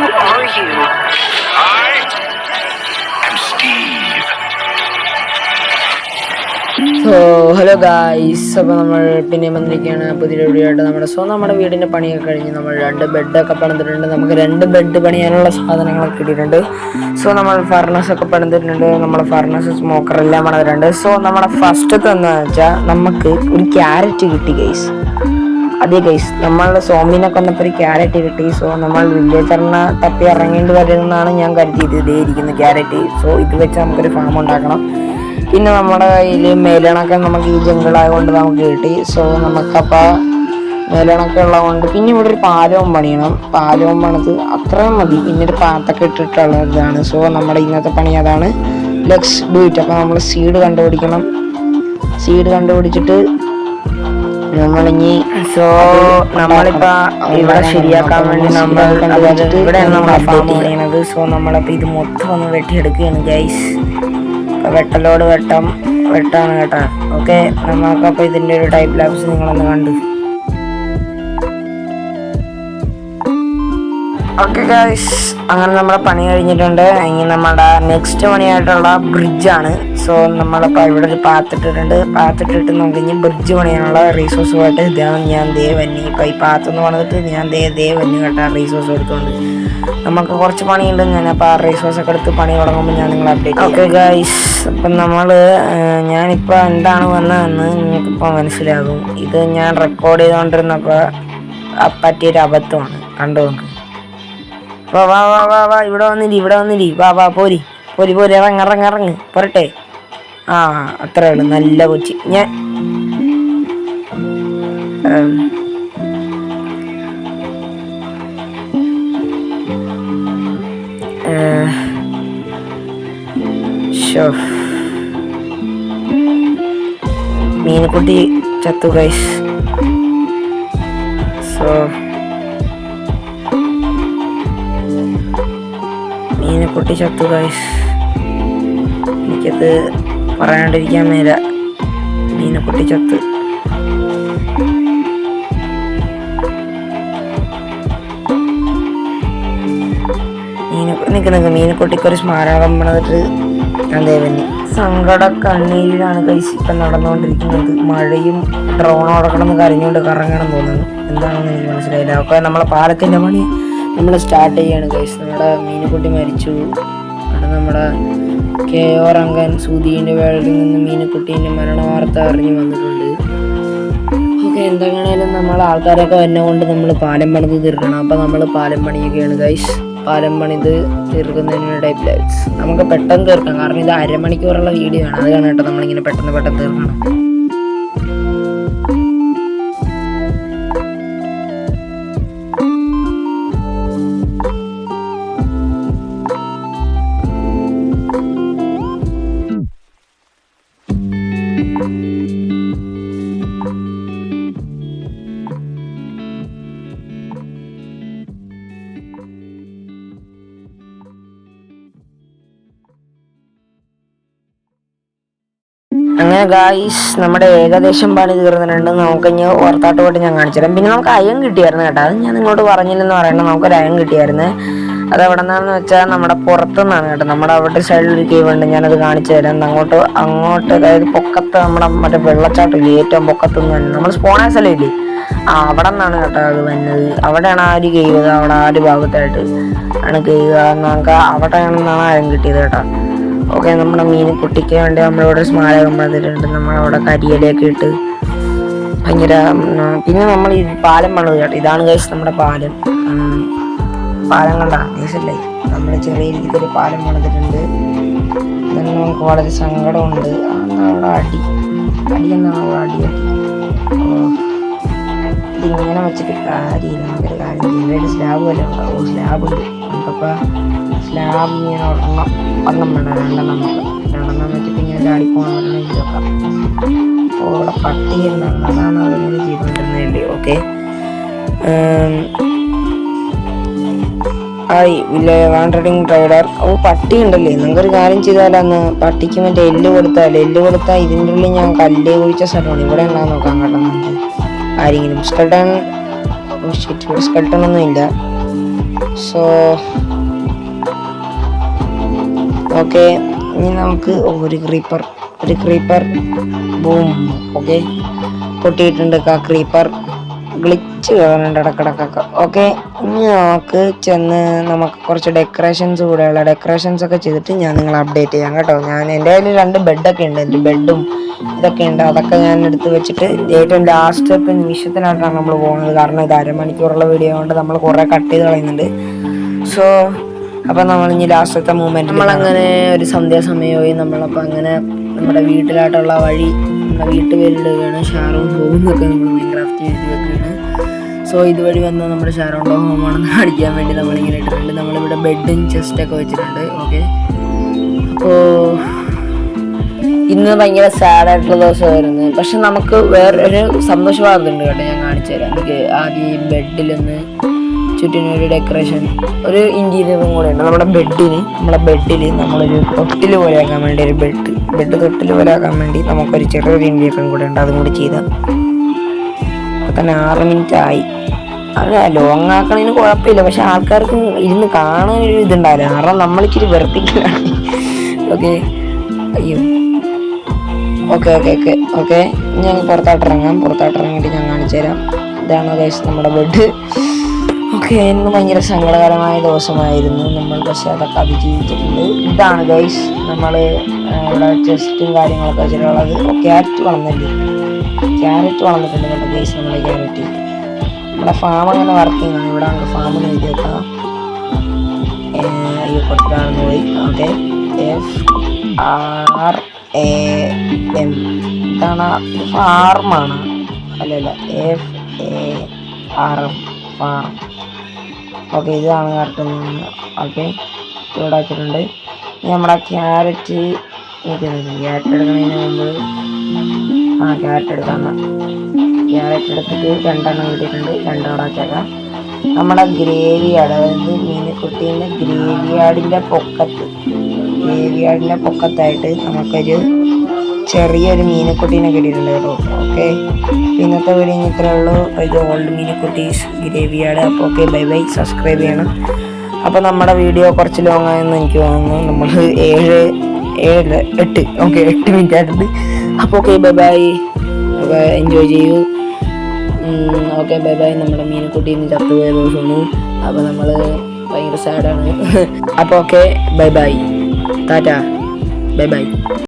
are you? I am Steve. So hello guys, അപ്പോൾ നമ്മൾ പിന്നെ വന്നിരിക്കുകയാണ് പുതിയൊരു വീഡിയോ ആയിട്ട്. നമ്മുടെ വീടിൻ്റെ പണിയൊക്കെ കഴിഞ്ഞ് നമ്മൾ 2 ബെഡൊക്കെ പണിതിട്ടുണ്ട്. നമുക്ക് 2 ബെഡ് പണിയാനുള്ള സാധനങ്ങളൊക്കെ കിട്ടിയിട്ടുണ്ട്. സോ നമ്മൾ ഫർണസൊക്കെ പണിതിട്ടുണ്ട്. നമ്മൾ ഫർണസ് സ്മോക്കർ എല്ലാം പണിതിട്ടുണ്ട്. സോ നമ്മുടെ ഫസ്റ്റത്തെ എന്താണെന്ന് വെച്ചാൽ നമുക്ക് ഒരു ക്യാരറ്റ് കിട്ടി ഗൈസ്. അതെ ഗൈസ്, നമ്മൾ സോമിനൊക്കെ വന്നപ്പോൾ ഒരു ക്യാരറ്റ് കിട്ടി. സോ നമ്മൾ വില്ലേജറിനെ തപ്പി ഇറങ്ങേണ്ടി വരുമെന്നാണ് ഞാൻ കരുതിയത്. ഇതേ ഇരിക്കുന്ന ക്യാരറ്റ്. സോ ഇത് വെച്ച് നമുക്കൊരു ഫാം ഉണ്ടാക്കണം. പിന്നെ നമ്മുടെ കയ്യിൽ മേലണൊക്കെ നമുക്ക് ഈ ജംഗിളായതുകൊണ്ട് നമുക്ക് കിട്ടി. സോ നമുക്കപ്പോൾ മേലണൊക്കെ ഉള്ളതുകൊണ്ട് പിന്നെ ഇവിടെ ഒരു പാലവും പണിയണം. പാലവും പണിത് അത്രയും മതി. പിന്നെ ഒരു പാത്തൊക്കെ ഇട്ടിട്ടുള്ള ഇതാണ്. സോ നമ്മുടെ ഇന്നത്തെ പണി അതാണ്. Let's do it. അപ്പോൾ നമ്മൾ സീഡ് കണ്ടുപിടിക്കണം. സീഡ് കണ്ടുപിടിച്ചിട്ട് നമ്മളിനി നമ്മളിപ്പോ ഇവിടെ ശരിയാക്കാൻ വേണ്ടി നമ്മൾ ഇവിടെയാണ് നമ്മളെ ഫാം പണിയണത്. സോ നമ്മളപ്പോൾ ഇത് മൊത്തം ഒന്ന് വെട്ടിയെടുക്കുകയാണ് ഗൈസ്. വെട്ടലോട് വെട്ടാണ് കേട്ടോ. ഓക്കെ, നമുക്കപ്പോൾ ഇതിൻ്റെ ഒരു ടൈപ്പ് ലാബ്സ് നിങ്ങളൊന്ന് കണ്ടു. ഓക്കെ ഗൈസ്, അങ്ങനെ നമ്മുടെ പണി കഴിഞ്ഞിട്ടുണ്ട്. ഇനി നമ്മുടെ നെക്സ്റ്റ് പണിയായിട്ടുള്ള ബ്രിഡ്ജാണ്. സോ നമ്മളിപ്പോൾ ഇവിടെ ഒരു പാത്തിട്ടിട്ട് നമുക്ക് ഇനി ബ്രിഡ്ജ് പണിയാനുള്ള റീസോഴ്സുമായിട്ട് ഇതാണ് ഞാൻ വന്നി. ഇപ്പോൾ ഈ പാത്തൊന്ന് പണിതിട്ട് ഞാൻ വന്നി കേട്ടോ റീസോഴ്സ് എടുത്തുകൊണ്ട്. നമുക്ക് കുറച്ച് പണിയുണ്ട്. ഞാനപ്പോൾ ആ റീസോഴ്സൊക്കെ എടുത്ത് പണി തുടങ്ങുമ്പോൾ ഞാൻ നിങ്ങളെ അപ്ഡേറ്റ്. ഓക്കെ ഗൈസ്, അപ്പം ഞാനിപ്പോൾ എന്താണ് വന്നതെന്ന് നിങ്ങൾക്കിപ്പോൾ മനസ്സിലാകും. ഇത് ഞാൻ റെക്കോർഡ് ചെയ്തുകൊണ്ടിരുന്നപ്പോൾ പറ്റിയൊരു അബദ്ധമാണ്. കണ്ടു നോക്ക്. വാ വാ വാ വാ വാ ഇവിടെ വന്നിരി വാ വാ പോരി ഇറങ്ങ് പോരട്ടെ. ആ അത്രേ ഉള്ളു. നല്ല കൊച്ചി. ഞാൻ മീനുകുട്ടി ചത്തു ഗൈസ്. സോ മീനുകുട്ടി ചത്തു ഗൈസ്. എനിക്കത് പറയാണ്ടിരിക്കാൻ മേല. മീനുകുട്ടി ചത്ത്. നിൽക്ക് മീനുകുട്ടിക്കൊരു സ്മാരകം പണിതിട്ട് ഞാൻ ദേവന്. സങ്കട കണ്ണീരിലാണ് ഗൈസ് ഇപ്പം നടന്നുകൊണ്ടിരിക്കുന്നത്. മഴയും ഡ്രോണോടെ കിടന്ന് കരഞ്ഞുകൊണ്ട് കറങ്ങണം തോന്നുന്നു. എന്താണെന്ന് എനിക്ക് മനസ്സിലായില്ല. ഒക്കെ നമ്മളെ പാലത്തിൻ്റെ പണി നമ്മൾ സ്റ്റാർട്ട് ചെയ്യാണ് ഗൈസ്. നമ്മുടെ മീനുകുട്ടി മരിച്ചു. അവിടെ നമ്മുടെ KO റങ്കൻ സൂദീൻ്റെ വേളിൽ നിന്ന് മീനുകുട്ടീൻ്റെ മരണ വാർത്ത അറിഞ്ഞു വന്നിട്ടുണ്ട്. ഓക്കെ, എന്താണെങ്കിലും നമ്മൾ ആൾക്കാരൊക്കെ വരുന്നതുകൊണ്ട് നമ്മൾ പാലം പണിത് തീർക്കണം. അപ്പോൾ നമ്മൾ പാലം പണിയൊക്കെയാണ് ഗൈസ്. പാലം പണിത് തീർക്കുന്നതിന് ടൈപ്പ് ലൈറ്റ്സ് നമുക്ക് പെട്ടെന്ന് തീർക്കാം. കാരണം ഇത് അരമണിക്കൂറുള്ള വീഡിയോ ആണ്. അത് കാരണം കേട്ടോ നമ്മളിങ്ങനെ പെട്ടെന്ന് തീർക്കണം. അങ്ങനെ ഗായ്സ്, നമ്മുടെ ഏകദേശം പണി തീർന്നിട്ടുണ്ട്. നമുക്ക് ഇനി ഓർത്താട്ട് പോയിട്ട് ഞാൻ കാണിച്ചു തരാം. പിന്നെ നമുക്ക് അയം കിട്ടിയായിരുന്നു കേട്ടോ. അത് ഞാൻ നിങ്ങളോട് പറഞ്ഞില്ലെന്ന് പറയണം. നമുക്കൊരു അയം കിട്ടിയായിരുന്നു. അത് എവിടെ നിന്നാണെന്ന് വെച്ചാൽ നമ്മുടെ പുറത്തുനിന്നാണ് കേട്ടോ. നമ്മുടെ അവിടെ സൈഡിൽ ഒരു കേവ് ഉണ്ട്. ഞാനത് കാണിച്ചു തരാം. അങ്ങോട്ട് അതായത് പൊക്കത്ത് നമ്മുടെ മറ്റേ വെള്ളച്ചാട്ടമില്ലേ, ഏറ്റവും പൊക്കത്തുനിന്ന് തന്നെ നമ്മൾ സ്പോണേഴ്സ് അല്ലേ ഇല്ലേ, അവിടെ നിന്നാണ് കേട്ടോ അത് വന്നത്. അവിടെയാണ് ആ ഒരു കേവ്. അവിടെ ആ ഒരു ഭാഗത്തായിട്ട് ആണ് കേവ്. നമുക്ക് അവിടെയാണെന്നാണ് അയം കിട്ടിയത് കേട്ടോ. ഓക്കെ, നമ്മുടെ മീനുകുട്ടിക്ക് വേണ്ടി നമ്മളിവിടെ സ്മാരകം പണിതിട്ടുണ്ട്. നമ്മളവിടെ കരിയിലൊക്കെ ഇട്ട് ഭയങ്കര. പിന്നെ നമ്മൾ ഈ പാലം പണിത് കേട്ടോ. ഇതാണ് ഗൈസ് നമ്മുടെ പാലം. പാലം കണ്ട ഗൈസല്ലേ, നമ്മൾ ചെറിയ രീതിക്കൊരു പാലം പണിതിട്ടുണ്ട്. ഇതെന്ന് നമുക്ക് വളരെ സങ്കടമുണ്ട്. അവിടെ അടിയെന്നാണ് അവിടെ ഇതിങ്ങനെ വെച്ചിട്ട് കാര്യമില്ല. നമുക്കൊരു കാര്യം ചെയ്യാൻ സ്ലാബ് വല്ല ഉണ്ടാവും. സ്ലാബ് ഉണ്ട് നമുക്കപ്പോൾ സ്ലാബ് ഇങ്ങനെ ഒരെണ്ണം വേണം. രണ്ടെണ്ണം വെച്ചിട്ട് ഇങ്ങനെ ചാടിപ്പോകണം ഇതൊക്കെ. അപ്പോൾ അവിടെ പട്ടി എന്നാണ്, അതാണ് അതിങ്ങനെ ചെയ്തുകൊണ്ടിരുന്നതല്ലേ. Okay, wandering rider. പട്ടി ഉണ്ടല്ലേ, നമുക്കൊരു കാര്യം ചെയ്താലന്ന് പട്ടിക്ക് മറ്റേ എല്ല് കൊടുത്താൽ ഇതിൻ്റെ ഉള്ളിൽ ഞാൻ കല്ല് കുഴിച്ച സ്ഥലമാണ്. ഇവിടെ ഉണ്ടാകാൻ നോക്കാം കേട്ടോ. നമുക്ക് ആരെങ്കിലും സ്കെൽട്ടൺ ഒന്നും ഇല്ല. സോ ഓക്കെ, ഇനി നമുക്ക് ഒരു ക്രീപ്പർ ബൂം. ഓക്കെ, പൊട്ടിയിട്ടുണ്ട് ക്രീപ്പർ. ഗ്ലിച്ച് കയറുന്നുണ്ട് ഇടക്കിടക്കൊക്കെ. ഓക്കെ, ഇനി നമുക്ക് ചെന്ന് നമുക്ക് കുറച്ച് ഡെക്കറേഷൻസ് കൂടെയുള്ള ഡെക്കറേഷൻസ് ഒക്കെ ചെയ്തിട്ട് ഞാൻ നിങ്ങളെ അപ്ഡേറ്റ് ചെയ്യാം കേട്ടോ. ഞാൻ എൻ്റെ കയ്യിൽ 2 ബെഡൊക്കെ ഉണ്ട്, എൻ്റെ ബെഡും ഇതൊക്കെ ഉണ്ട്. അതൊക്കെ ഞാൻ എടുത്ത് വെച്ചിട്ട് ഏറ്റവും ലാസ്റ്റ് നിമിഷത്തിനായിട്ടാണ് നമ്മൾ പോകുന്നത്. കാരണം ഇത് അരമണിക്കൂറുള്ള വീഡിയോ കൊണ്ട് നമ്മൾ കുറേ കട്ട് ചെയ്ത് കളയുന്നുണ്ട്. സോ അപ്പം നമ്മൾ ഇനി ലാസ്റ്റത്തെ മൂമെൻറ്റ് നമ്മളങ്ങനെ ഒരു സന്ധ്യാസമയമായി. നമ്മളപ്പോൾ അങ്ങനെ നമ്മുടെ വീട്ടിലായിട്ടുള്ള വഴി നമ്മുടെ വീട്ടുപേരിടുകയാണ്. ഷാറോൺ ഹോം എന്നൊക്കെ നമ്മൾ മൈൻക്രാഫ്റ്റ് എഴുതി വെക്കുകയാണ്. സോ ഇതുവഴി വന്ന് നമ്മുടെ ഷാറോൺ ഹോമാണെന്ന് കാണിക്കാൻ വേണ്ടി നമ്മളിങ്ങനെ ഇട്ടിട്ടുണ്ട്. നമ്മളിവിടെ ബെഡും ചെസ്റ്റൊക്കെ വെച്ചിട്ടുണ്ട്. ഓക്കെ, അപ്പോൾ ഇന്ന് ഭയങ്കര സാഡായിട്ടുള്ള ദിവസമായിരുന്നു. പക്ഷെ നമുക്ക് വേറൊരു സന്തോഷ വാർത്ത ഉണ്ട് കേട്ടോ, ഞാൻ കാണിച്ചു തരാം. എനിക്ക് ആദ്യം ഈ ബെഡിലൊന്ന് ചുറ്റിനൊരു ഡെക്കറേഷൻ, ഒരു ഇൻറ്റീരിയറും കൂടെ ഉണ്ട്. നമ്മുടെ ബെഡിൽ നമ്മളൊരു തൊട്ടിൽ പോലെ ആക്കാൻ വേണ്ടി ഒരു ബെഡ് തൊട്ടിൽ പോലെ ആക്കാൻ വേണ്ടി നമുക്കൊരു ചെറിയൊരു ഇൻറ്റീരിയറും കൂടെ ഉണ്ട്. അതും കൂടി ചെയ്താൽ അപ്പം തന്നെ 6 മിനിറ്റ് ആയി. അത് ലോങ് ആക്കണതിന് കുഴപ്പമില്ല, പക്ഷെ ആൾക്കാർക്ക് ഇരുന്ന് കാണാനൊരു ഇതുണ്ടാവില്ല. കാരണം നമ്മളിച്ചിരി വെറുപ്പിക്കലാണ്. ഓക്കെ, അയ്യോ, ഓക്കെ ഞാൻ പുറത്തോട്ടിറങ്ങിയിട്ട് ഞാൻ കാണിച്ചു തരാം. ഇതാണ് ഗൈസ് നമ്മുടെ ബെഡ്. ഓക്കെ, ഇന്ന് ഭയങ്കര സങ്കടകരമായ ദിവസമായിരുന്നു നമ്മൾ, പക്ഷെ അതൊക്കെ അതിജീവിച്ചിട്ടുണ്ട്. ഇതാണ് ഗൈസ് നമ്മൾ ഇവിടെ ചെസ്റ്റും കാര്യങ്ങളൊക്കെ വെച്ചിട്ടുള്ളത്. ക്യാരറ്റ് വളർന്നിട്ടുണ്ട് കേട്ടോ ഗൈസ്. നമ്മുടെ ക്യാരറ്റ് നമ്മുടെ ഫാം അങ്ങനെ വർക്കിംഗ് ആണ്. ഇവിടെ നമുക്ക് ഫാമിന് എഴുതി വെക്കാം. അയ്യോ, കൊടുത്താണെന്ന് പോയി. ഓക്കെ, FRAM ഇതാണ് ഫാർമാണ്, അല്ലല്ല FARM ഫാം. ഓക്കെ, ഇതാണ് കറക്റ്റ്. ഓക്കെ, ഇവിടെ വെച്ചിട്ടുണ്ട്. നമ്മുടെ ക്യാരറ്റ് എടുക്കുന്നതിന് മുമ്പ് ക്യാരറ്റ് എടുത്തിട്ട് 2 എണ്ണം കിട്ടിയിട്ടുണ്ട്. 2 അവിടെ വെച്ചേക്കാം. നമ്മുടെ ഗ്രേവി യാർഡ്, അതായത് മീനുക്കുട്ടീൻ്റെ ഗ്രേവി യാർഡിൻ്റെ പൊക്കത്തായിട്ട് നമുക്കൊരു ചെറിയൊരു മീനുക്കുട്ടീനെ കിട്ടിയിട്ടുണ്ട് കേട്ടോ. ഓക്കെ, ഇന്നത്തെ വീഡിയോ ഇത്രയേ ഉള്ളൂ. ഇത് ഓൾഡ് മീനുക്കുട്ടീസ് ഗ്രേവി യാർഡ്. അപ്പോൾ ഓക്കെ, ബൈ, സബ്സ്ക്രൈബ് ചെയ്യണം. അപ്പോൾ നമ്മുടെ വീഡിയോ കുറച്ച് ലോങ് ആയെന്ന് എനിക്ക് തോന്നുന്നു. നമ്മൾ 8 മിനിറ്റ് ആയിട്ടുണ്ട്. അപ്പോൾ ഓക്കെ, ബൈ, എൻജോയ് ചെയ്യൂ. Okay, bye. നമ്മുടെ മീനുക്കുട്ടീന്ന് ചത്തുപോയ ദിവസമാണ്. അപ്പോൾ നമ്മൾ ഭയങ്കര സാഡാണ്. അപ്പോൾ ഓക്കെ, ബൈ, ടാറ്റ, ബൈ.